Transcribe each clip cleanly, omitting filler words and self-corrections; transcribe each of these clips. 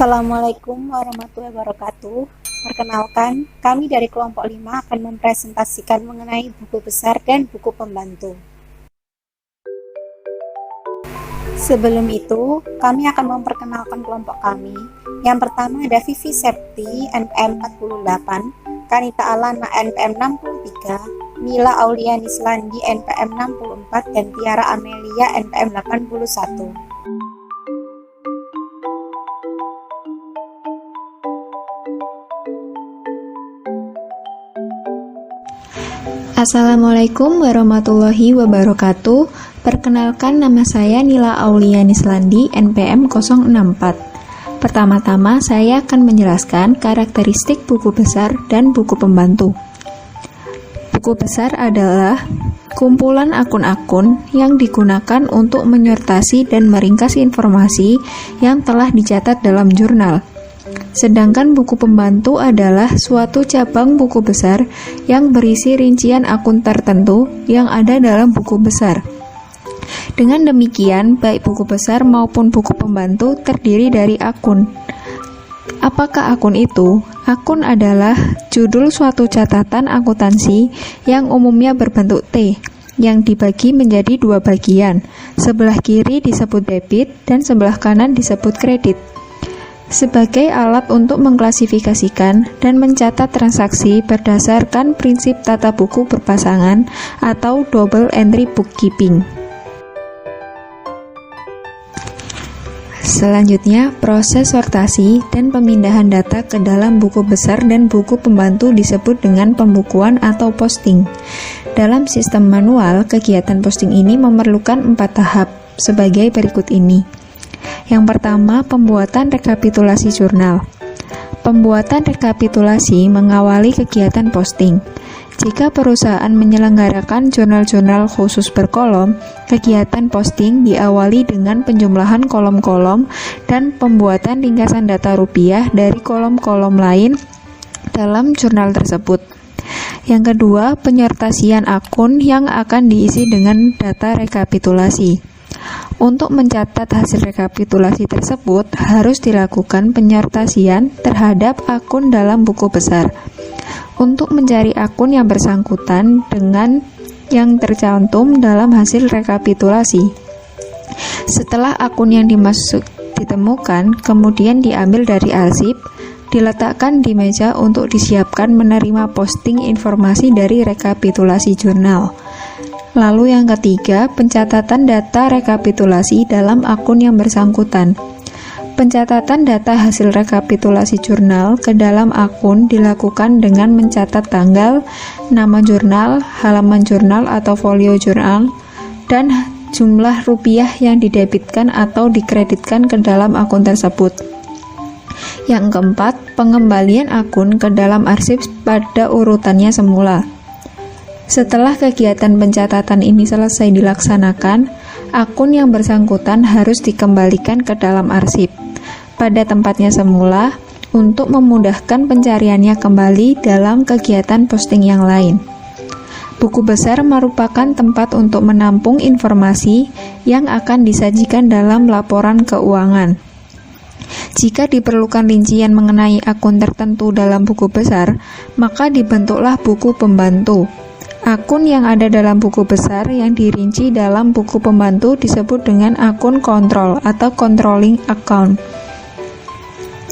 Assalamualaikum warahmatullahi wabarakatuh. Perkenalkan, kami dari kelompok 5 akan mempresentasikan mengenai buku besar dan buku pembantu. Sebelum itu, kami akan memperkenalkan kelompok kami. Yang pertama ada Vivi Septi, NPM 48, Kanita Alana, NPM 63, Mila Auliani Slandi, NPM 64, dan Tiara Amelia, NPM 81. Assalamualaikum warahmatullahi wabarakatuh. Perkenalkan, nama saya Nila Auliani Slandi, NPM 064. Pertama-tama saya akan menjelaskan karakteristik buku besar dan buku pembantu. Buku besar adalah kumpulan akun-akun yang digunakan untuk menyertasi dan meringkas informasi yang telah dicatat dalam jurnal. Sedangkan buku pembantu adalah suatu cabang buku besar yang berisi rincian akun tertentu yang ada dalam buku besar. Dengan demikian, baik buku besar maupun buku pembantu terdiri dari akun. Apakah akun itu? Akun adalah judul suatu catatan akuntansi yang umumnya berbentuk T, yang dibagi menjadi dua bagian. Sebelah kiri disebut debit dan sebelah kanan disebut kredit. Sebagai alat untuk mengklasifikasikan dan mencatat transaksi berdasarkan prinsip tata buku berpasangan atau double entry bookkeeping. Selanjutnya, proses sortasi dan pemindahan data ke dalam buku besar dan buku pembantu disebut dengan pembukuan atau posting. Dalam sistem manual, kegiatan posting ini memerlukan 4 tahap sebagai berikut ini. Yang pertama, pembuatan rekapitulasi jurnal. Pembuatan rekapitulasi mengawali kegiatan posting. Jika perusahaan menyelenggarakan jurnal-jurnal khusus berkolom, kegiatan posting diawali dengan penjumlahan kolom-kolom dan pembuatan ringkasan data rupiah dari kolom-kolom lain dalam jurnal tersebut. Yang kedua, penyertasian akun yang akan diisi dengan data rekapitulasi. Untuk mencatat hasil rekapitulasi tersebut, harus dilakukan penyertasian terhadap akun dalam buku besar. Untuk mencari akun yang bersangkutan dengan yang tercantum dalam hasil rekapitulasi. Setelah akun yang dimaksud ditemukan, kemudian diambil dari arsip, diletakkan di meja untuk disiapkan menerima posting informasi dari rekapitulasi jurnal. Lalu yang ketiga, pencatatan data rekapitulasi dalam akun yang bersangkutan. Pencatatan data hasil rekapitulasi jurnal ke dalam akun dilakukan dengan mencatat tanggal, nama jurnal, halaman jurnal atau folio jurnal, dan jumlah rupiah yang didebitkan atau dikreditkan ke dalam akun tersebut. Yang keempat, pengembalian akun ke dalam arsip pada urutannya semula. Setelah kegiatan pencatatan ini selesai dilaksanakan, akun yang bersangkutan harus dikembalikan ke dalam arsip pada tempatnya semula untuk memudahkan pencariannya kembali dalam kegiatan posting yang lain. Buku besar merupakan tempat untuk menampung informasi yang akan disajikan dalam laporan keuangan. Jika diperlukan rincian mengenai akun tertentu dalam buku besar, maka dibentuklah buku pembantu. Akun yang ada dalam buku besar yang dirinci dalam buku pembantu disebut dengan akun kontrol atau controlling account.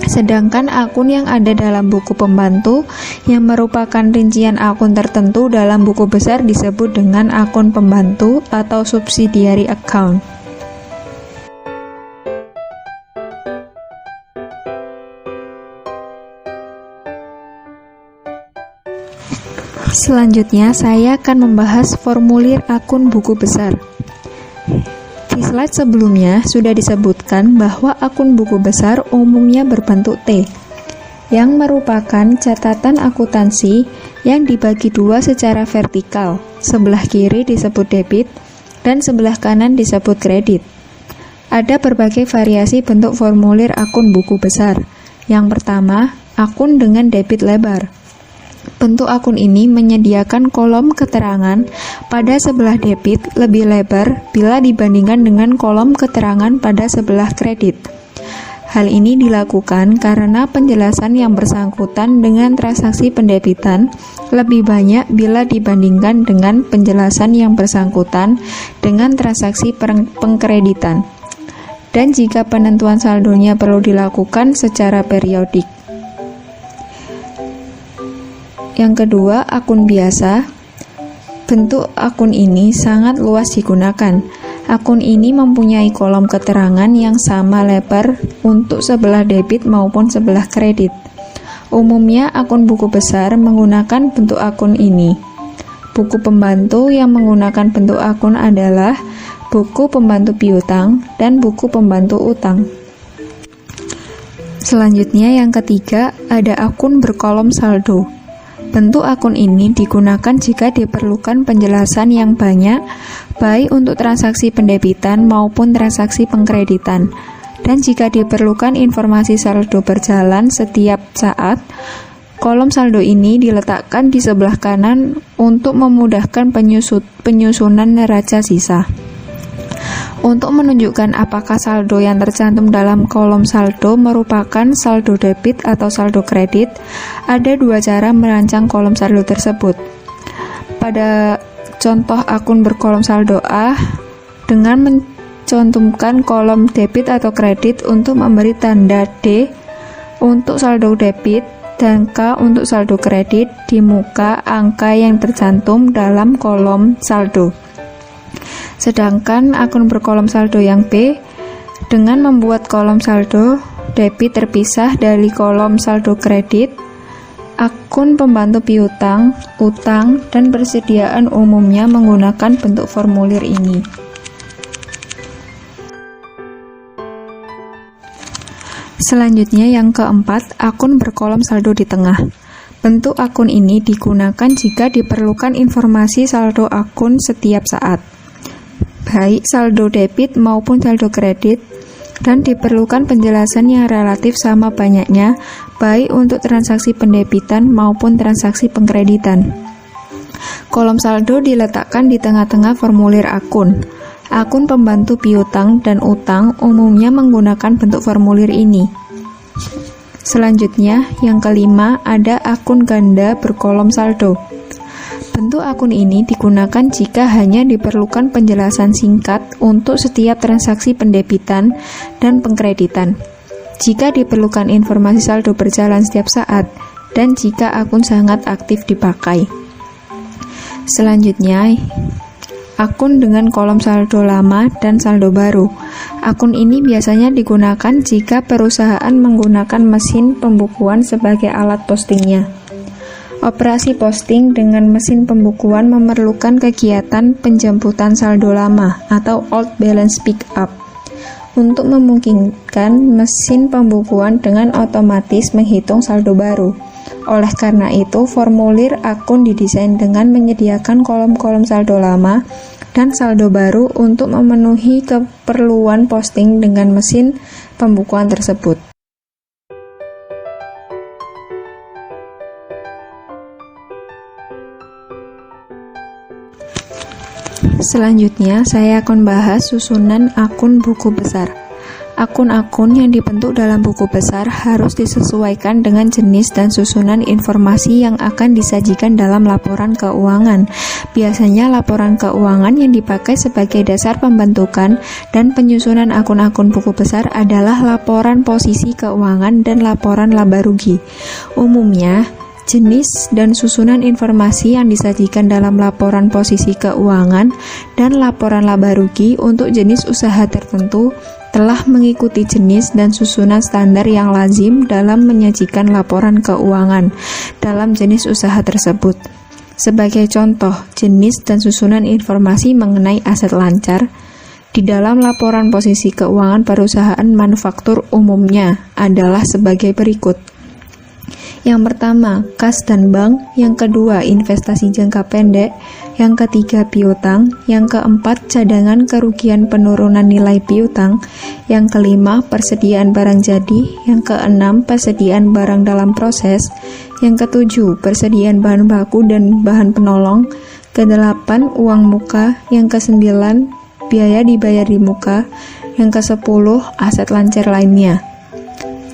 Sedangkan akun yang ada dalam buku pembantu yang merupakan rincian akun tertentu dalam buku besar disebut dengan akun pembantu atau subsidiary account. Selanjutnya, saya akan membahas formulir akun buku besar. Di slide sebelumnya sudah disebutkan bahwa akun buku besar umumnya berbentuk T, yang merupakan catatan akuntansi yang dibagi dua secara vertikal. Sebelah kiri disebut debit dan sebelah kanan disebut kredit. Ada berbagai variasi bentuk formulir akun buku besar. Yang pertama, akun dengan debit lebar. Bentuk akun ini menyediakan kolom keterangan pada sebelah debit lebih lebar bila dibandingkan dengan kolom keterangan pada sebelah kredit. Hal ini dilakukan karena penjelasan yang bersangkutan dengan transaksi pendebitan lebih banyak bila dibandingkan dengan penjelasan yang bersangkutan dengan transaksi pengkreditan. Dan jika penentuan saldonya perlu dilakukan secara periodik. Yang kedua, akun biasa. Bentuk akun ini sangat luas digunakan. Akun ini mempunyai kolom keterangan yang sama lebar untuk sebelah debit maupun sebelah kredit. Umumnya akun buku besar menggunakan bentuk akun ini. Buku pembantu yang menggunakan bentuk akun adalah buku pembantu piutang dan buku pembantu utang. Selanjutnya yang ketiga, ada akun berkolom saldo. Bentuk akun ini digunakan jika diperlukan penjelasan yang banyak, baik untuk transaksi pendebitan maupun transaksi pengkreditan. Dan jika diperlukan informasi saldo berjalan setiap saat, kolom saldo ini diletakkan di sebelah kanan untuk memudahkan penyusunan neraca sisa. Untuk menunjukkan apakah saldo yang tercantum dalam kolom saldo merupakan saldo debit atau saldo kredit, ada dua cara merancang kolom saldo tersebut. Pada contoh akun berkolom saldo A, dengan mencantumkan kolom debit atau kredit untuk memberi tanda D untuk saldo debit dan K untuk saldo kredit di muka angka yang tercantum dalam kolom saldo. Sedangkan akun berkolom saldo yang B, dengan membuat kolom saldo debit terpisah dari kolom saldo kredit, akun pembantu piutang, utang, dan persediaan umumnya menggunakan bentuk formulir ini. Selanjutnya yang keempat, akun berkolom saldo di tengah. Bentuk akun ini digunakan jika diperlukan informasi saldo akun setiap saat, baik saldo debit maupun saldo kredit, dan diperlukan penjelasan yang relatif sama banyaknya, baik untuk transaksi pendebitan maupun transaksi pengkreditan. Kolom saldo diletakkan di tengah-tengah formulir akun. Akun pembantu piutang dan utang umumnya menggunakan bentuk formulir ini. Selanjutnya, yang kelima, ada akun ganda berkolom saldo. Bentuk akun ini digunakan jika hanya diperlukan penjelasan singkat untuk setiap transaksi pendebitan dan pengkreditan, jika diperlukan informasi saldo berjalan setiap saat, dan jika akun sangat aktif dipakai. Selanjutnya, akun dengan kolom saldo lama dan saldo baru. Akun ini biasanya digunakan jika perusahaan menggunakan mesin pembukuan sebagai alat postingnya. Operasi posting dengan mesin pembukuan memerlukan kegiatan penjemputan saldo lama atau old balance pickup untuk memungkinkan mesin pembukuan dengan otomatis menghitung saldo baru. Oleh karena itu, formulir akun didesain dengan menyediakan kolom-kolom saldo lama dan saldo baru untuk memenuhi keperluan posting dengan mesin pembukuan tersebut. Selanjutnya, saya akan bahas susunan akun buku besar. Akun-akun yang dibentuk dalam buku besar harus disesuaikan dengan jenis dan susunan informasi yang akan disajikan dalam laporan keuangan. Biasanya laporan keuangan yang dipakai sebagai dasar pembentukan dan penyusunan akun-akun buku besar adalah laporan posisi keuangan dan laporan laba rugi. Umumnya, jenis dan susunan informasi yang disajikan dalam laporan posisi keuangan dan laporan laba rugi untuk jenis usaha tertentu telah mengikuti jenis dan susunan standar yang lazim dalam menyajikan laporan keuangan dalam jenis usaha tersebut. Sebagai contoh, jenis dan susunan informasi mengenai aset lancar di dalam laporan posisi keuangan perusahaan manufaktur umumnya adalah sebagai berikut. Yang pertama, kas dan bank. Yang kedua, investasi jangka pendek. Yang ketiga, piutang. Yang keempat, cadangan kerugian penurunan nilai piutang. Yang kelima, persediaan barang jadi. Yang keenam, persediaan barang dalam proses. Yang ketujuh, persediaan bahan baku dan bahan penolong. Kedelapan, uang muka. Yang kesembilan, biaya dibayar di muka. Yang kesepuluh, aset lancar lainnya.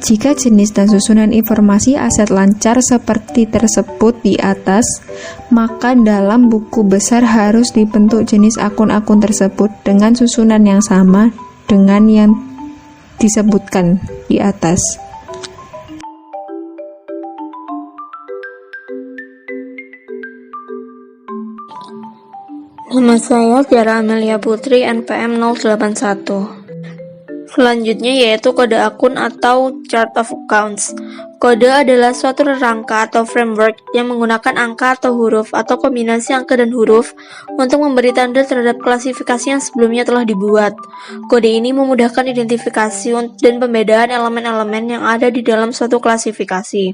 Jika jenis dan susunan informasi aset lancar seperti tersebut di atas, maka dalam buku besar harus dibentuk jenis akun-akun tersebut dengan susunan yang sama dengan yang disebutkan di atas. Nama saya Tiara Amelia Putri, NPM 081. Selanjutnya yaitu kode akun atau chart of accounts. Kode adalah suatu rangka atau framework yang menggunakan angka atau huruf atau kombinasi angka dan huruf untuk memberi tanda terhadap klasifikasi yang sebelumnya telah dibuat. Kode ini memudahkan identifikasi dan pembedaan elemen-elemen yang ada di dalam suatu klasifikasi.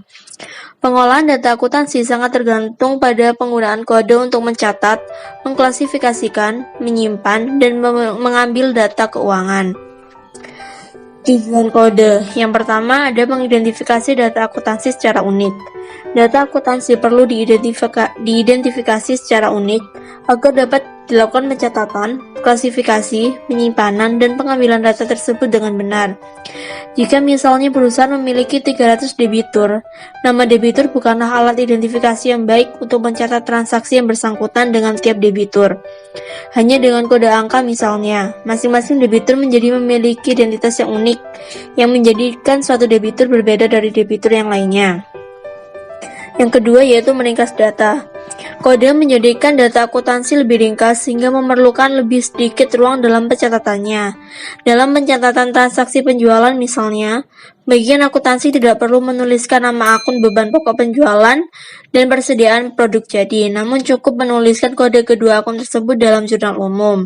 Pengolahan data akuntansi sangat tergantung pada penggunaan kode untuk mencatat, mengklasifikasikan, menyimpan, dan mengambil data keuangan. Tujuan kode. Yang pertama ada mengidentifikasi data akuntansi secara unik. Data akuntansi perlu diidentifikasi secara unik agar dapat dilakukan pencatatan, klasifikasi, penyimpanan, dan pengambilan data tersebut dengan benar. Jika misalnya perusahaan memiliki 300 debitur, nama debitur bukanlah alat identifikasi yang baik untuk mencatat transaksi yang bersangkutan dengan tiap debitur. Hanya dengan kode angka misalnya, masing-masing debitur menjadi memiliki identitas yang unik, yang menjadikan suatu debitur berbeda dari debitur yang lainnya. Yang kedua yaitu meringkas data. Kode menjadikan data akuntansi lebih ringkas sehingga memerlukan lebih sedikit ruang dalam pencatatannya. Dalam pencatatan transaksi penjualan misalnya, bagian akuntansi tidak perlu menuliskan nama akun beban pokok penjualan dan persediaan produk jadi, namun cukup menuliskan kode kedua akun tersebut dalam jurnal umum.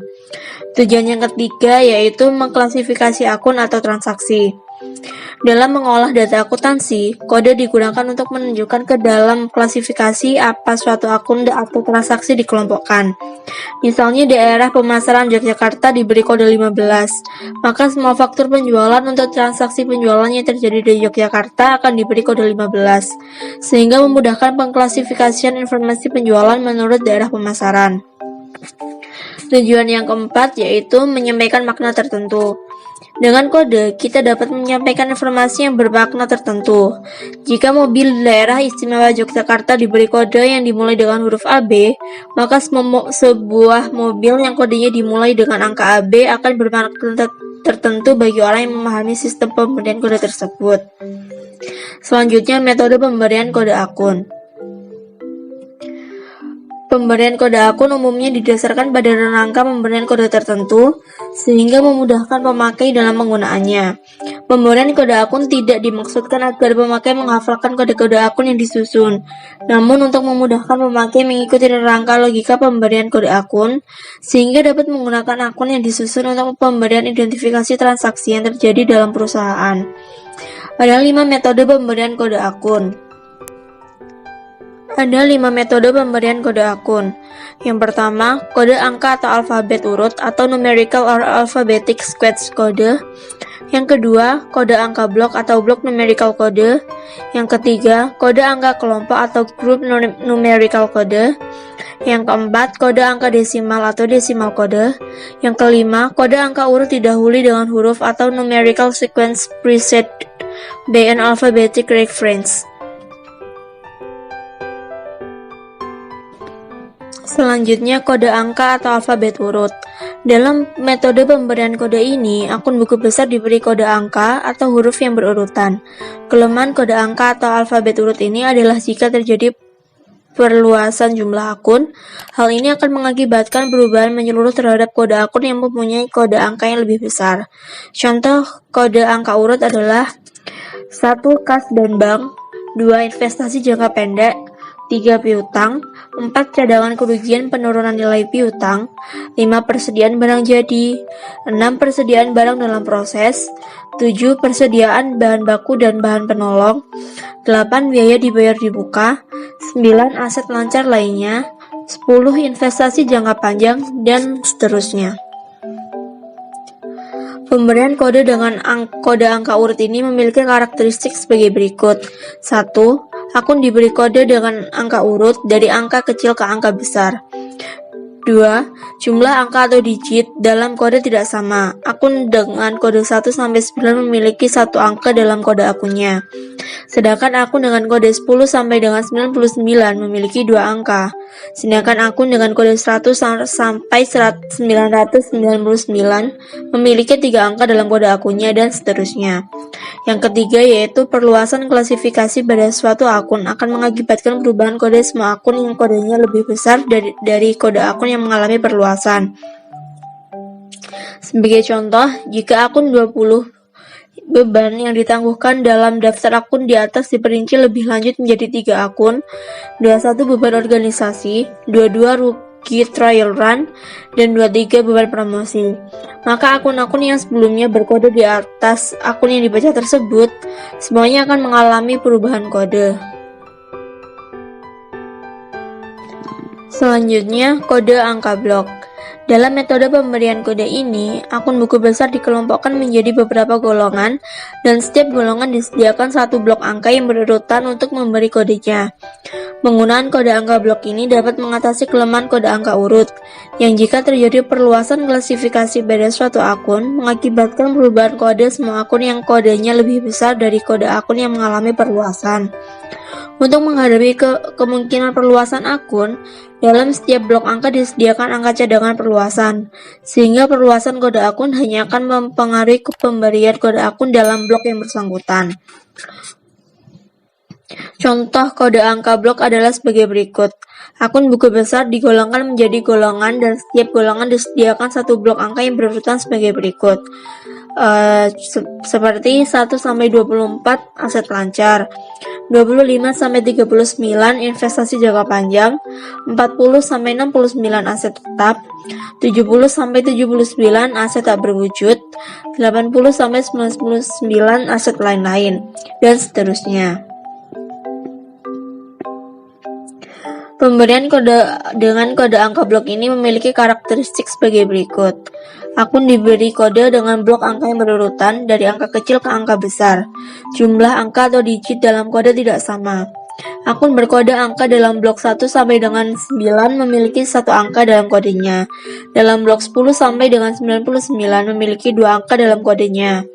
Tujuan yang ketiga yaitu mengklasifikasi akun atau transaksi. Dalam mengolah data akuntansi, kode digunakan untuk menunjukkan ke dalam klasifikasi apa suatu akun atau transaksi dikelompokkan. Misalnya daerah pemasaran Yogyakarta diberi kode 15, maka semua faktur penjualan untuk transaksi penjualan yang terjadi di Yogyakarta akan diberi kode 15, sehingga memudahkan pengklasifikasian informasi penjualan menurut daerah pemasaran. Tujuan yang keempat yaitu menyampaikan makna tertentu. Dengan kode, kita dapat menyampaikan informasi yang bermakna tertentu. Jika mobil di daerah istimewa Yogyakarta diberi kode yang dimulai dengan huruf AB, maka sebuah mobil yang kodenya dimulai dengan angka AB akan bermakna tertentu bagi orang yang memahami sistem pemberian kode tersebut. Selanjutnya, metode pemberian kode akun. Pemberian kode akun umumnya didasarkan pada rangka pemberian kode tertentu, sehingga memudahkan pemakai dalam penggunaannya. Pemberian kode akun tidak dimaksudkan agar pemakai menghafalkan kode-kode akun yang disusun, namun untuk memudahkan pemakai mengikuti rangka logika pemberian kode akun, sehingga dapat menggunakan akun yang disusun untuk pemberian identifikasi transaksi yang terjadi dalam perusahaan. Ada 5 metode pemberian kode akun. Ada 5 metode pemberian kode akun. Yang pertama, kode angka atau alfabet urut atau numerical or alphabetic sequence code. Yang kedua, kode angka blok atau block numerical code. Yang ketiga, kode angka kelompok atau group numerical code. Yang keempat, kode angka desimal atau decimal code. Yang kelima, kode angka urut didahului dengan huruf atau numerical sequence preceded by an alphabetic reference. Selanjutnya, kode angka atau alfabet urut. Dalam metode pemberian kode ini, akun buku besar diberi kode angka atau huruf yang berurutan. Kelemahan kode angka atau alfabet urut ini adalah jika terjadi perluasan jumlah akun, hal ini akan mengakibatkan perubahan menyeluruh terhadap kode akun yang mempunyai kode angka yang lebih besar. Contoh kode angka urut adalah 1. Kas dan bank, 2. Investasi jangka pendek, 3. Piutang, 4. Cadangan kerugian penurunan nilai piutang, 5. Persediaan barang jadi, 6. Persediaan barang dalam proses, 7. Persediaan bahan baku dan bahan penolong, 8. Biaya dibayar di muka, 9. Aset lancar lainnya, 10. Investasi jangka panjang, dan seterusnya. Pemberian kode dengan kode angka urut ini memiliki karakteristik sebagai berikut. 1. Akun diberi kode dengan angka urut dari angka kecil ke angka besar. 2. Jumlah angka atau digit dalam kode tidak sama. Akun dengan kode 1-9 memiliki satu angka dalam kode akunnya. Sedangkan akun dengan kode 10 sampai dengan 99 memiliki dua angka. Sedangkan akun dengan kode 100 sampai 999 memiliki tiga angka dalam kode akunnya, dan seterusnya. Yang ketiga yaitu perluasan klasifikasi pada suatu akun akan mengakibatkan perubahan kode semua akun yang kodenya lebih besar dari kode akun yang mengalami perluasan. Sebagai contoh, jika akun 20, beban yang ditangguhkan dalam daftar akun di atas diperinci lebih lanjut menjadi 3 akun, 21 beban organisasi, 22 rookie trial run, dan 23 beban promosi. Maka akun-akun yang sebelumnya berkode di atas akun yang dibaca tersebut, semuanya akan mengalami perubahan kode. Selanjutnya, kode angka blok. Dalam metode pemberian kode ini, akun buku besar dikelompokkan menjadi beberapa golongan, dan setiap golongan disediakan satu blok angka yang berurutan untuk memberi kodenya. Penggunaan kode angka blok ini dapat mengatasi kelemahan kode angka urut, yang jika terjadi perluasan klasifikasi pada suatu akun, mengakibatkan perubahan kode semua akun yang kodenya lebih besar dari kode akun yang mengalami perluasan. Untuk menghadapi kemungkinan perluasan akun, dalam setiap blok angka disediakan angka cadangan perluasan, sehingga perluasan kode akun hanya akan mempengaruhi pemberian kode akun dalam blok yang bersangkutan. Contoh kode angka blok adalah sebagai berikut. Akun buku besar digolongkan menjadi golongan, dan setiap golongan disediakan satu blok angka yang berurutan sebagai berikut. Seperti 1-24 aset lancar, 25-39 investasi jangka panjang, 40-69 aset tetap, 70-79 aset tak berwujud, 80-99 aset lain-lain, dan seterusnya. Pemberian kode dengan kode angka blok ini memiliki karakteristik sebagai berikut. Akun diberi kode dengan blok angka yang berurutan dari angka kecil ke angka besar. Jumlah angka atau digit dalam kode tidak sama. Akun berkode angka dalam blok 1 sampai dengan 9 memiliki satu angka dalam kodenya. Dalam blok 10 sampai dengan 99 memiliki dua angka dalam kodenya.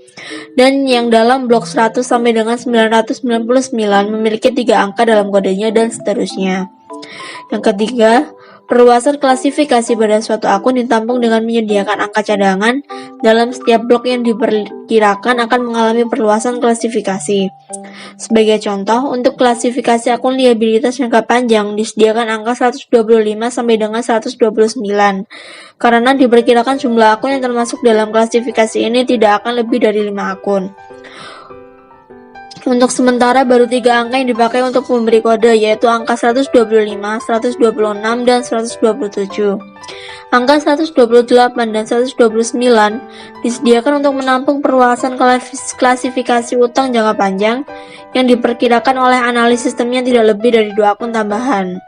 Dan yang dalam blok 100 sampai dengan 999 memiliki tiga angka dalam kodenya, dan seterusnya. Yang ketiga, perluasan klasifikasi pada suatu akun ditampung dengan menyediakan angka cadangan dalam setiap blok yang diperkirakan akan mengalami perluasan klasifikasi. Sebagai contoh, untuk klasifikasi akun liabilitas jangka panjang disediakan angka 125 sampai dengan 129. Karena diperkirakan jumlah akun yang termasuk dalam klasifikasi ini tidak akan lebih dari 5 akun. Untuk sementara baru 3 angka yang dipakai untuk memberi kode, yaitu angka 125, 126, dan 127. Angka 128 dan 129 disediakan untuk menampung perluasan klasifikasi utang jangka panjang yang diperkirakan oleh analis sistemnya tidak lebih dari 2 akun tambahan.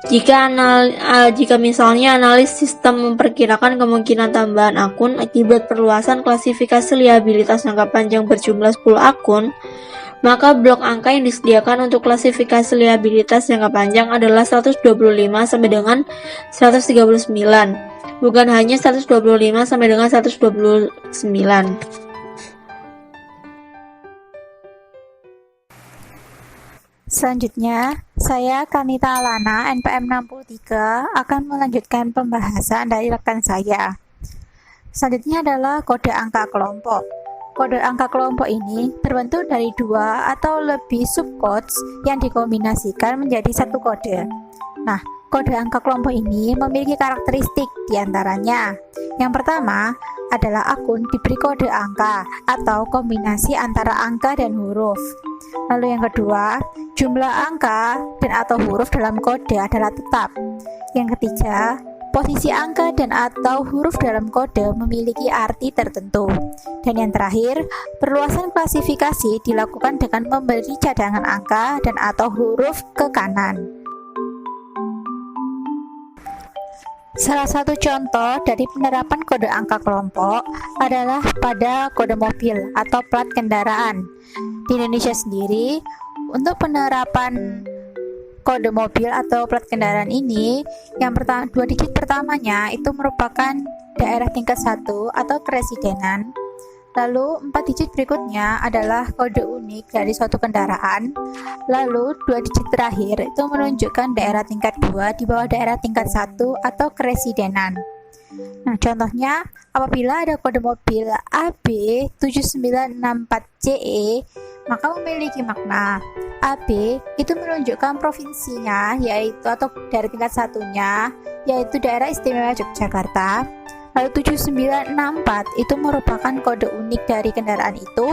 Jika misalnya analis sistem memperkirakan kemungkinan tambahan akun akibat perluasan klasifikasi liabilitas jangka panjang berjumlah 10 akun, maka blok angka yang disediakan untuk klasifikasi liabilitas jangka panjang adalah 125 sampai dengan 139, bukan hanya 125 sampai dengan 129. Selanjutnya, saya Kanita Alana, NPM 63, akan melanjutkan pembahasan dari rekan saya. Selanjutnya adalah kode angka kelompok. Kode angka kelompok ini terbentuk dari 2 atau lebih subcodes yang dikombinasikan menjadi satu kode. Nah, kode angka kelompok ini memiliki karakteristik diantaranya. Yang pertama adalah akun diberi kode angka atau kombinasi antara angka dan huruf. Lalu yang kedua, jumlah angka dan atau huruf dalam kode adalah tetap. Yang ketiga, posisi angka dan atau huruf dalam kode memiliki arti tertentu. Dan yang terakhir, perluasan klasifikasi dilakukan dengan memberi cadangan angka dan atau huruf ke kanan. Salah satu contoh dari penerapan kode angka kelompok adalah pada kode mobil atau plat kendaraan. Di Indonesia sendiri, untuk penerapan kode mobil atau plat kendaraan ini, yang pertama, 2 digit pertamanya itu merupakan daerah tingkat 1 atau keresidenan. Lalu 4 digit berikutnya adalah kode unik dari suatu kendaraan. Lalu 2 digit terakhir itu menunjukkan daerah tingkat 2 di bawah daerah tingkat 1 atau keresidenan. Nah, contohnya apabila ada kode mobil AB7964CE, maka memiliki makna AB itu menunjukkan provinsinya, yaitu atau daerah tingkat satunya, yaitu daerah istimewa Yogyakarta. Lalu 7964 itu merupakan kode unik dari kendaraan itu,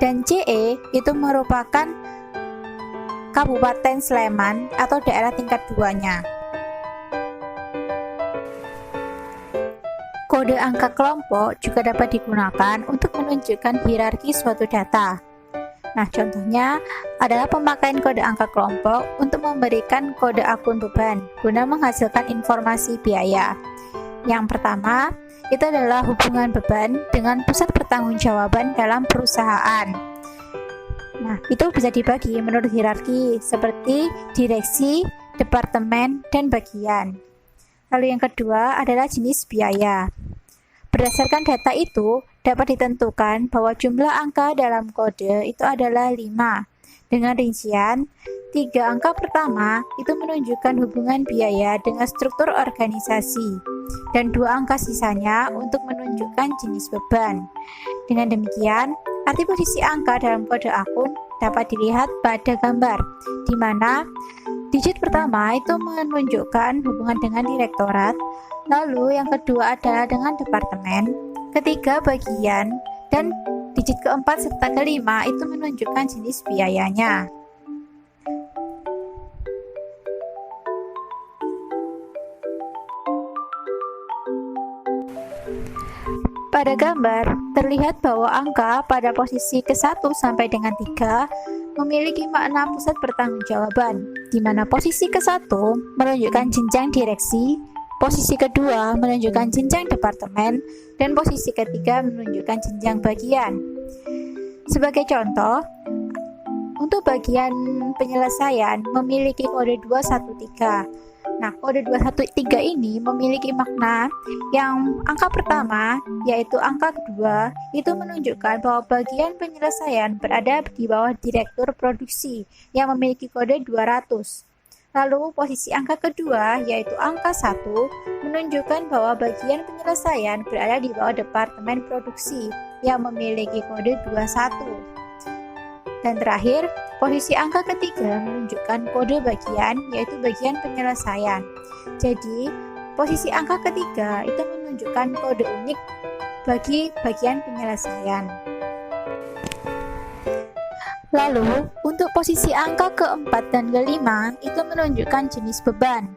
dan CE itu merupakan Kabupaten Sleman atau daerah tingkat 2-nya. Kode angka kelompok juga dapat digunakan untuk menunjukkan hierarki suatu data. Nah, contohnya adalah pemakaian kode angka kelompok untuk memberikan kode akun beban guna menghasilkan informasi biaya. Yang pertama, itu adalah hubungan beban dengan pusat pertanggungjawaban dalam perusahaan. Nah, itu bisa dibagi menurut hierarki seperti direksi, departemen, dan bagian. Lalu yang kedua adalah jenis biaya. Berdasarkan data itu, dapat ditentukan bahwa jumlah angka dalam kode itu adalah 5. Dengan rincian, 3 angka pertama itu menunjukkan hubungan biaya dengan struktur organisasi, dan 2 angka sisanya untuk menunjukkan jenis beban. Dengan demikian, arti posisi angka dalam kode akun dapat dilihat pada gambar, di mana digit pertama itu menunjukkan hubungan dengan direktorat, lalu yang kedua adalah dengan departemen, ketiga bagian, dan digit keempat serta kelima itu menunjukkan jenis biayanya. Pada gambar, terlihat bahwa angka pada posisi ke-1 sampai dengan 3 memiliki makna pusat pertanggungjawaban, di mana posisi ke-1 menunjukkan jenjang direksi, posisi kedua menunjukkan jenjang departemen, dan posisi ketiga menunjukkan jenjang bagian. Sebagai contoh, untuk bagian penyelesaian memiliki kode 213. Nah, kode 213 ini memiliki makna yang angka pertama, yaitu angka kedua, itu menunjukkan bahwa bagian penyelesaian berada di bawah direktur produksi yang memiliki kode 200. Lalu posisi angka kedua, yaitu angka 1, menunjukkan bahwa bagian penyelesaian berada di bawah departemen produksi yang memiliki kode 21. Dan terakhir, posisi angka ketiga menunjukkan kode bagian, yaitu bagian penyelesaian. Jadi, posisi angka ketiga itu menunjukkan kode unik bagi bagian penyelesaian. Lalu, untuk posisi angka keempat dan kelima itu menunjukkan jenis beban.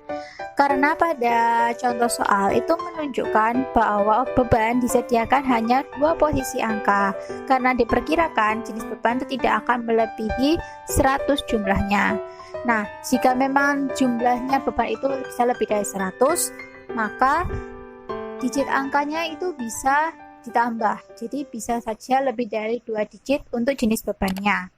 Karena pada contoh soal itu menunjukkan bahwa beban disediakan hanya 2 posisi angka, karena diperkirakan jenis beban itu tidak akan melebihi 100 jumlahnya. Nah, jika memang jumlahnya beban itu bisa lebih dari 100, maka digit angkanya itu bisa ditambah. Jadi bisa saja lebih dari 2 digit untuk jenis bebannya.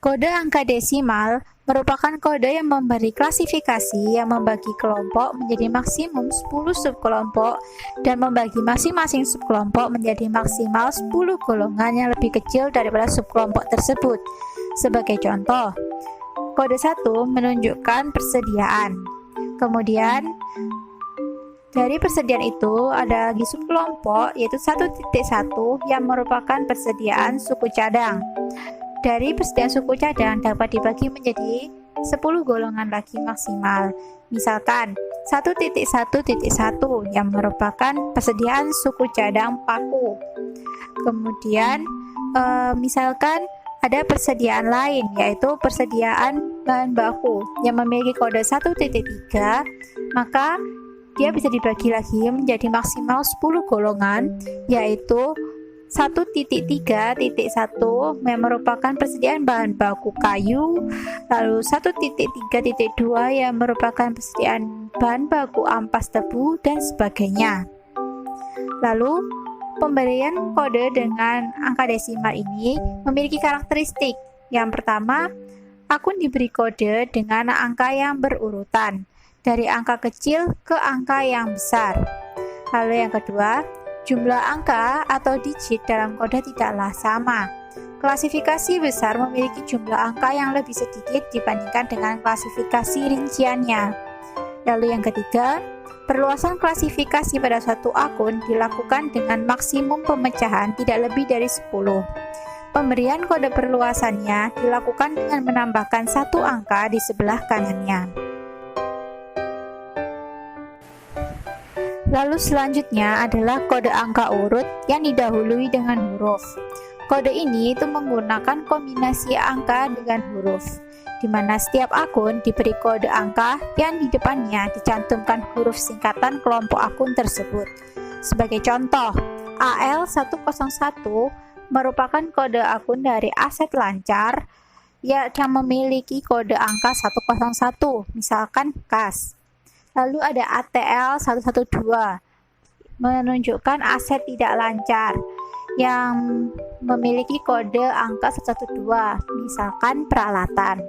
Kode angka desimal merupakan kode yang memberi klasifikasi yang membagi kelompok menjadi maksimum 10 subkelompok dan membagi masing-masing subkelompok menjadi maksimal 10 golongan yang lebih kecil daripada subkelompok tersebut. Sebagai contoh, kode 1 menunjukkan persediaan. Kemudian, dari persediaan itu ada lagi subkelompok yaitu 1.1 yang merupakan persediaan suku cadang. Dari persediaan suku cadang dapat dibagi menjadi 10 golongan lagi maksimal. Misalkan 1.1.1 yang merupakan persediaan suku cadang paku. Kemudian misalkan ada persediaan lain yaitu persediaan bahan baku yang memiliki kode 1.3, maka dia bisa dibagi lagi menjadi maksimal 10 golongan, yaitu 1.3.1 yang merupakan persediaan bahan baku kayu, lalu 1.3.2 yang merupakan persediaan bahan baku ampas tebu, dan sebagainya. Lalu Pemberian kode dengan angka desimal ini memiliki karakteristik. Yang pertama, akun diberi kode dengan angka yang berurutan, dari angka kecil ke angka yang besar. Lalu yang kedua, jumlah angka atau digit dalam kode tidaklah sama. Klasifikasi besar memiliki jumlah angka yang lebih sedikit dibandingkan dengan klasifikasi rinciannya. Lalu yang ketiga, perluasan klasifikasi pada suatu akun dilakukan dengan maksimum pemecahan tidak lebih dari 10. Pemberian kode perluasannya dilakukan dengan menambahkan satu angka di sebelah kanannya. Lalu selanjutnya adalah kode angka urut yang didahului dengan huruf. Kode ini itu menggunakan kombinasi angka dengan huruf, di mana setiap akun diberi kode angka yang di depannya dicantumkan huruf singkatan kelompok akun tersebut. Sebagai contoh, AL101 merupakan kode akun dari Aset Lancar yang memiliki kode angka 101, misalkan KAS. Lalu ada ATL112 menunjukkan aset tidak lancar yang memiliki kode angka 112, misalkan peralatan.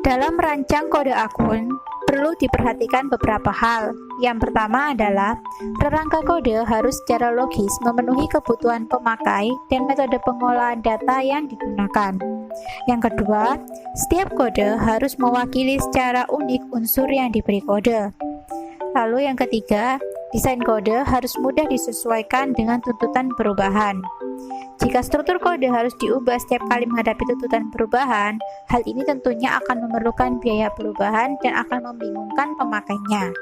Dalam merancang kode akun, perlu diperhatikan beberapa hal. Yang pertama adalah, rangka kode harus secara logis memenuhi kebutuhan pemakai dan metode pengolahan data yang digunakan. Yang kedua, setiap kode harus mewakili secara unik unsur yang diberi kode. Lalu yang ketiga, desain kode harus mudah disesuaikan dengan tuntutan perubahan. Jika struktur kode harus diubah setiap kali menghadapi tuntutan perubahan, hal ini tentunya akan memerlukan biaya perubahan dan akan membingungkan pemakainya.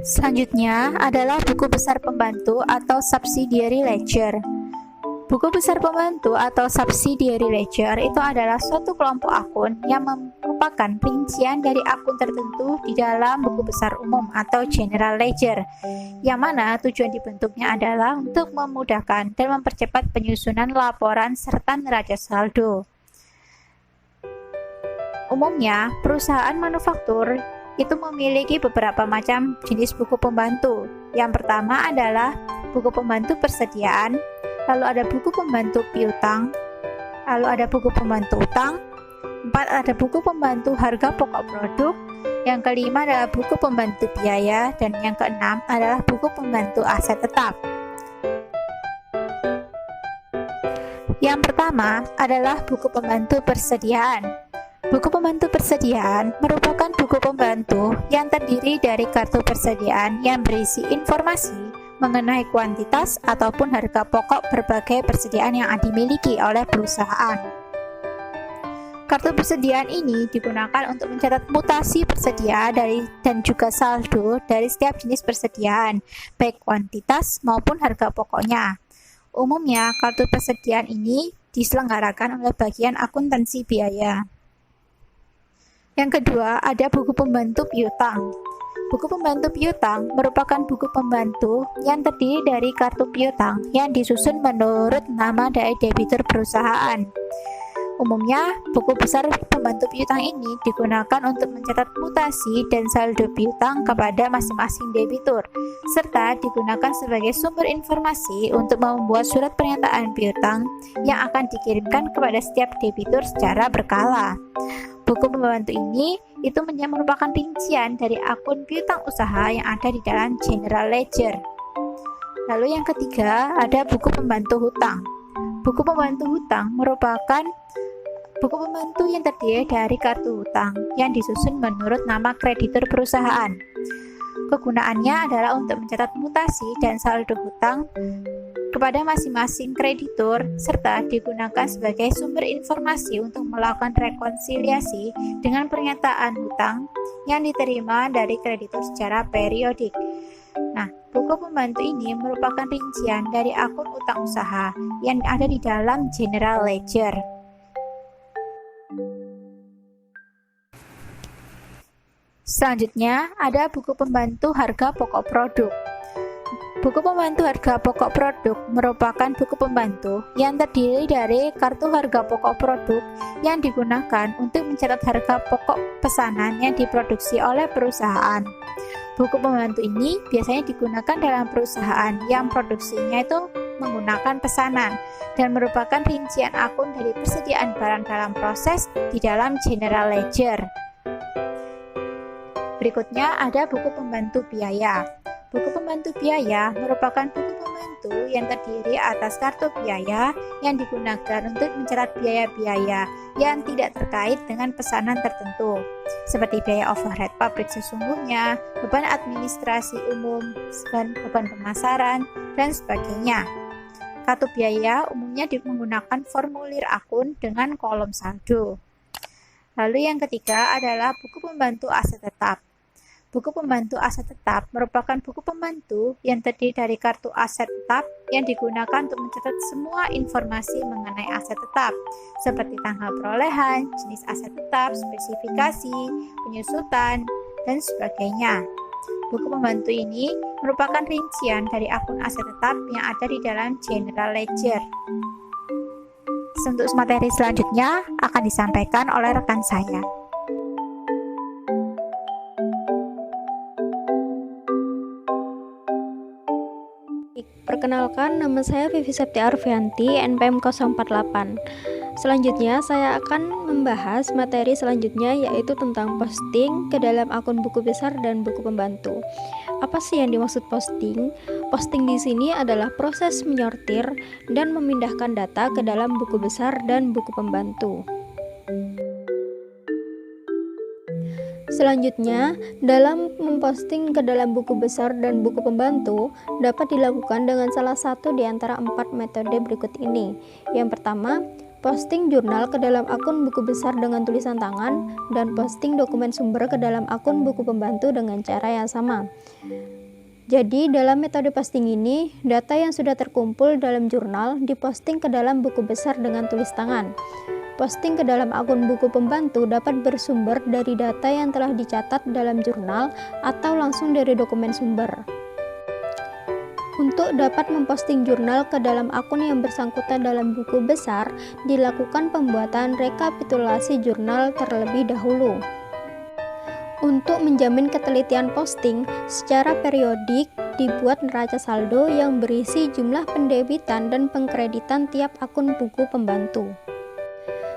Selanjutnya adalah buku besar pembantu atau subsidiary ledger. Buku besar pembantu atau subsidiary ledger itu adalah suatu kelompok akun yang merupakan rincian dari akun tertentu di dalam buku besar umum atau general ledger, yang mana tujuan dibentuknya adalah untuk memudahkan dan mempercepat penyusunan laporan serta neraca saldo. Umumnya, perusahaan manufaktur itu memiliki beberapa macam jenis buku pembantu. Yang pertama adalah buku pembantu persediaan, lalu ada buku pembantu piutang, lalu ada buku pembantu utang, 4 ada buku pembantu harga pokok produk, yang kelima adalah buku pembantu biaya, dan yang keenam adalah buku pembantu aset tetap. Yang pertama adalah buku pembantu persediaan. Buku pembantu persediaan merupakan buku pembantu yang terdiri dari kartu persediaan yang berisi informasi mengenai kuantitas ataupun harga pokok berbagai persediaan yang dimiliki oleh perusahaan. Kartu persediaan ini digunakan untuk mencatat mutasi persediaan dan juga saldo dari setiap jenis persediaan, baik kuantitas maupun harga pokoknya. Umumnya, kartu persediaan ini diselenggarakan oleh bagian akuntansi biaya. Yang kedua, ada buku pembantu piutang. Buku pembantu piutang merupakan buku pembantu yang terdiri dari kartu piutang yang disusun menurut nama dari debitur perusahaan. Umumnya, buku besar pembantu piutang ini digunakan untuk mencatat mutasi dan saldo piutang kepada masing-masing debitur, serta digunakan sebagai sumber informasi untuk membuat surat pernyataan piutang yang akan dikirimkan kepada setiap debitur secara berkala. Buku pembantu ini itu merupakan rincian dari akun piutang usaha yang ada di dalam general ledger. Lalu yang ketiga, ada buku pembantu hutang. Buku pembantu hutang merupakan buku pembantu yang terdiri dari kartu hutang yang disusun menurut nama kreditur perusahaan. Kegunaannya adalah untuk mencatat mutasi dan saldo hutang kepada masing-masing kreditur, serta digunakan sebagai sumber informasi untuk melakukan rekonsiliasi dengan pernyataan hutang yang diterima dari kreditur secara periodik. Nah, buku pembantu ini merupakan rincian dari akun utang usaha yang ada di dalam general ledger. Selanjutnya, ada buku pembantu harga pokok produk. Buku pembantu harga pokok produk merupakan buku pembantu yang terdiri dari kartu harga pokok produk yang digunakan untuk mencatat harga pokok pesanan yang diproduksi oleh perusahaan. Buku pembantu ini biasanya digunakan dalam perusahaan yang produksinya itu menggunakan pesanan dan merupakan rincian akun dari persediaan barang dalam proses di dalam general ledger. Berikutnya ada buku pembantu biaya. Buku pembantu biaya merupakan buku pembantu yang terdiri atas kartu biaya yang digunakan untuk mencatat biaya-biaya yang tidak terkait dengan pesanan tertentu, seperti biaya overhead pabrik sesungguhnya, beban administrasi umum, beban pemasaran, dan sebagainya. Kartu biaya umumnya menggunakan formulir akun dengan kolom saldo. Lalu yang ketiga adalah buku pembantu aset tetap. Buku pembantu aset tetap merupakan buku pembantu yang terdiri dari kartu aset tetap yang digunakan untuk mencatat semua informasi mengenai aset tetap, seperti tanggal perolehan, jenis aset tetap, spesifikasi, penyusutan, dan sebagainya. Buku pembantu ini merupakan rincian dari akun aset tetap yang ada di dalam general ledger. Untuk materi selanjutnya akan disampaikan oleh rekan saya. Perkenalkan, nama saya Vivi Septi Arfianti, NPM 048. Selanjutnya, saya akan membahas materi selanjutnya, yaitu tentang posting ke dalam akun buku besar dan buku pembantu. Apa sih yang dimaksud posting? Posting di sini adalah proses menyortir dan memindahkan data ke dalam buku besar dan buku pembantu. Selanjutnya, dalam memposting ke dalam buku besar dan buku pembantu dapat dilakukan dengan salah satu di antara 4 metode berikut ini. Yang pertama, posting jurnal ke dalam akun buku besar dengan tulisan tangan, dan posting dokumen sumber ke dalam akun buku pembantu dengan cara yang sama. Jadi, dalam metode posting ini, data yang sudah terkumpul dalam jurnal diposting ke dalam buku besar dengan tulis tangan. Posting ke dalam akun buku pembantu dapat bersumber dari data yang telah dicatat dalam jurnal atau langsung dari dokumen sumber. Untuk dapat memposting jurnal ke dalam akun yang bersangkutan dalam buku besar, dilakukan pembuatan rekapitulasi jurnal terlebih dahulu. Untuk menjamin ketelitian posting, secara periodik dibuat neraca saldo yang berisi jumlah pendebitan dan pengkreditan tiap akun buku pembantu.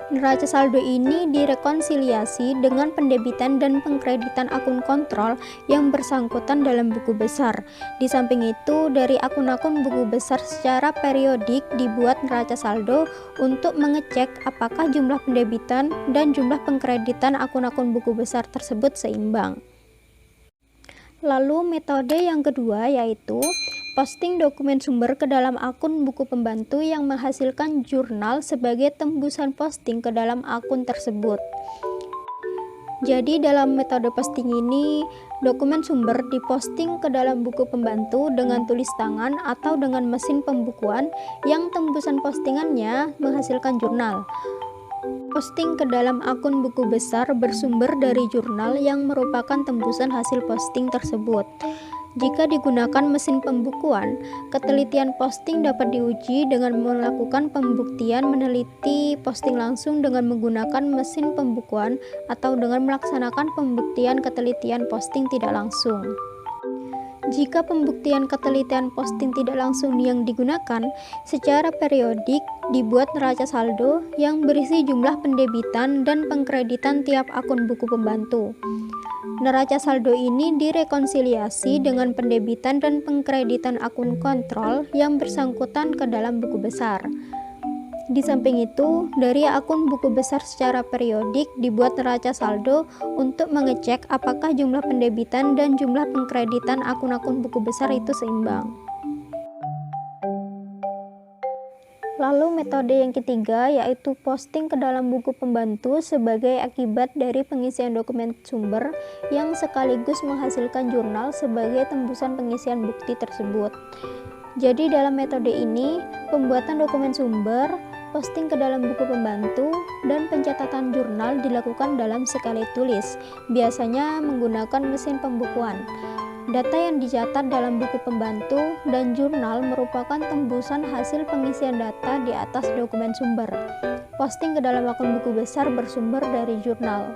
Neraca saldo ini direkonsiliasi dengan pendebitan dan pengkreditan akun kontrol yang bersangkutan dalam buku besar. Di samping itu, dari akun-akun buku besar secara periodik dibuat neraca saldo untuk mengecek apakah jumlah pendebitan dan jumlah pengkreditan akun-akun buku besar tersebut seimbang. Lalu metode yang kedua yaitu posting dokumen sumber ke dalam akun buku pembantu yang menghasilkan jurnal sebagai tembusan posting ke dalam akun tersebut. Jadi dalam metode posting ini, dokumen sumber diposting ke dalam buku pembantu dengan tulis tangan atau dengan mesin pembukuan yang tembusan postingannya menghasilkan jurnal. Posting ke dalam akun buku besar bersumber dari jurnal yang merupakan tembusan hasil posting tersebut. Jika digunakan mesin pembukuan, ketelitian posting dapat diuji dengan melakukan pembuktian meneliti posting langsung dengan menggunakan mesin pembukuan atau dengan melaksanakan pembuktian ketelitian posting tidak langsung. Jika pembuktian ketelitian posting tidak langsung yang digunakan, secara periodik dibuat neraca saldo yang berisi jumlah pendebitan dan pengkreditan tiap akun buku pembantu. Neraca saldo ini direkonsiliasi dengan pendebitan dan pengkreditan akun kontrol yang bersangkutan ke dalam buku besar. Di samping itu, dari akun buku besar secara periodik dibuat neraca saldo untuk mengecek apakah jumlah pendebitan dan jumlah pengkreditan akun-akun buku besar itu seimbang. Lalu metode yang ketiga yaitu posting ke dalam buku pembantu sebagai akibat dari pengisian dokumen sumber yang sekaligus menghasilkan jurnal sebagai tembusan pengisian bukti tersebut. Jadi dalam metode ini, pembuatan dokumen sumber, posting ke dalam buku pembantu, dan pencatatan jurnal dilakukan dalam sekali tulis, biasanya menggunakan mesin pembukuan. Data yang dicatat dalam buku pembantu dan jurnal merupakan tembusan hasil pengisian data di atas dokumen sumber. Posting ke dalam akun buku besar bersumber dari jurnal.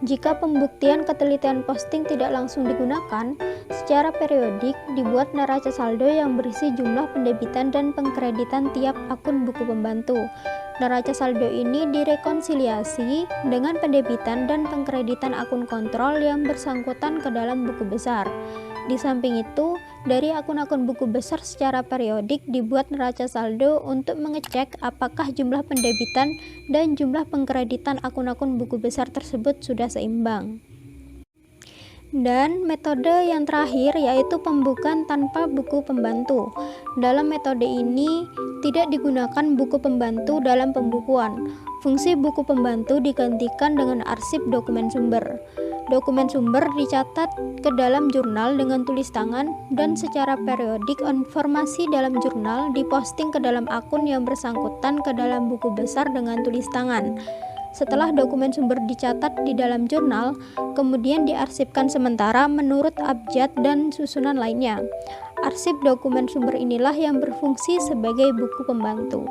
Jika pembuktian ketelitian posting tidak langsung digunakan, secara periodik dibuat neraca saldo yang berisi jumlah pendebitan dan pengkreditan tiap akun buku pembantu. Neraca saldo ini direkonsiliasi dengan pendebitan dan pengkreditan akun kontrol yang bersangkutan ke dalam buku besar. Di samping itu, dari akun-akun buku besar secara periodik dibuat neraca saldo untuk mengecek apakah jumlah pendebitan dan jumlah pengkreditan akun-akun buku besar tersebut sudah seimbang. Dan metode yang terakhir yaitu pembukaan tanpa buku pembantu. Dalam metode ini tidak digunakan buku pembantu dalam pembukuan. Fungsi buku pembantu digantikan dengan arsip dokumen sumber. Dokumen sumber dicatat ke dalam jurnal dengan tulis tangan dan secara periodik informasi dalam jurnal diposting ke dalam akun yang bersangkutan ke dalam buku besar dengan tulis tangan. Setelah dokumen sumber dicatat di dalam jurnal, kemudian diarsipkan sementara menurut abjad dan susunan lainnya. Arsip dokumen sumber inilah yang berfungsi sebagai buku pembantu.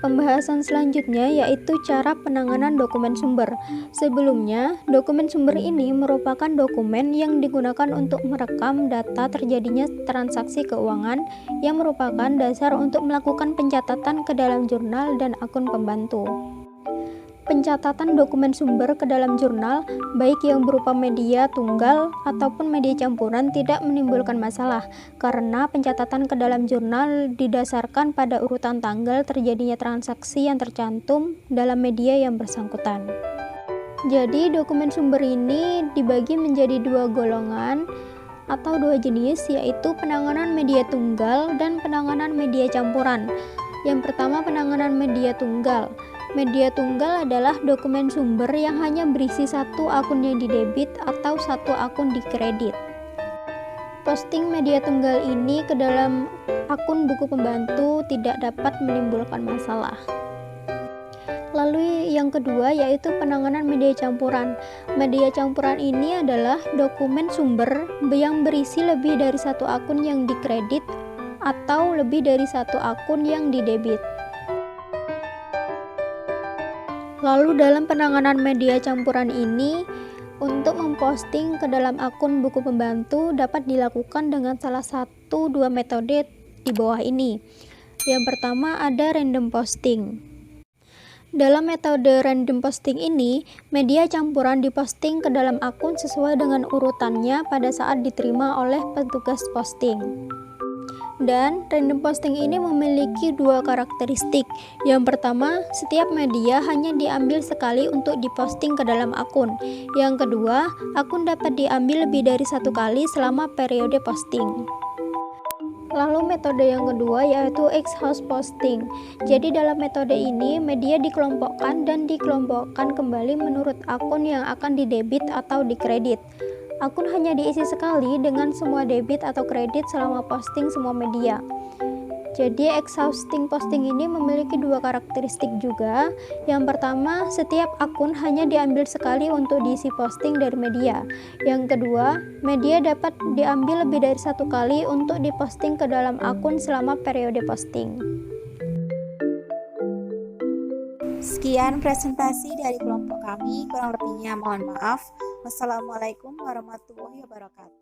Pembahasan selanjutnya yaitu cara penanganan dokumen sumber. Sebelumnya, dokumen sumber ini merupakan dokumen yang digunakan untuk merekam data terjadinya transaksi keuangan yang merupakan dasar untuk melakukan pencatatan ke dalam jurnal dan akun pembantu. Pencatatan dokumen sumber ke dalam jurnal, baik yang berupa media tunggal ataupun media campuran, tidak menimbulkan masalah karena pencatatan ke dalam jurnal didasarkan pada urutan tanggal terjadinya transaksi yang tercantum dalam media yang bersangkutan. Jadi, dokumen sumber ini dibagi menjadi dua golongan atau dua jenis, yaitu penanganan media tunggal dan penanganan media campuran. Yang pertama, penanganan media tunggal. Media tunggal adalah dokumen sumber yang hanya berisi satu akun yang didebit atau satu akun dikredit. Posting media tunggal ini ke dalam akun buku pembantu tidak dapat menimbulkan masalah. Lalu yang kedua yaitu penanganan media campuran. Media campuran ini adalah dokumen sumber yang berisi lebih dari satu akun yang dikredit atau lebih dari satu akun yang didebit. Lalu dalam penanganan media campuran ini, untuk memposting ke dalam akun buku pembantu dapat dilakukan dengan salah satu dua metode di bawah ini. Yang pertama ada random posting. Dalam metode random posting ini, media campuran diposting ke dalam akun sesuai dengan urutannya pada saat diterima oleh petugas posting. Dan random posting ini memiliki dua karakteristik. Yang pertama, setiap media hanya diambil sekali untuk diposting ke dalam akun. Yang kedua, akun dapat diambil lebih dari satu kali selama periode posting. Lalu metode yang kedua yaitu ex-house posting. Jadi dalam metode ini, media dikelompokkan dan dikelompokkan kembali menurut akun yang akan didebit atau dikredit. Akun hanya diisi sekali dengan semua debit atau kredit selama posting semua media. Jadi exhausting posting ini memiliki dua karakteristik juga. Yang pertama, setiap akun hanya diambil sekali untuk diisi posting dari media. Yang kedua, media dapat diambil lebih dari satu kali untuk diposting ke dalam akun selama periode posting. Sekian presentasi dari kelompok kami, kurang lebihnya mohon maaf. Wassalamualaikum warahmatullahi wabarakatuh.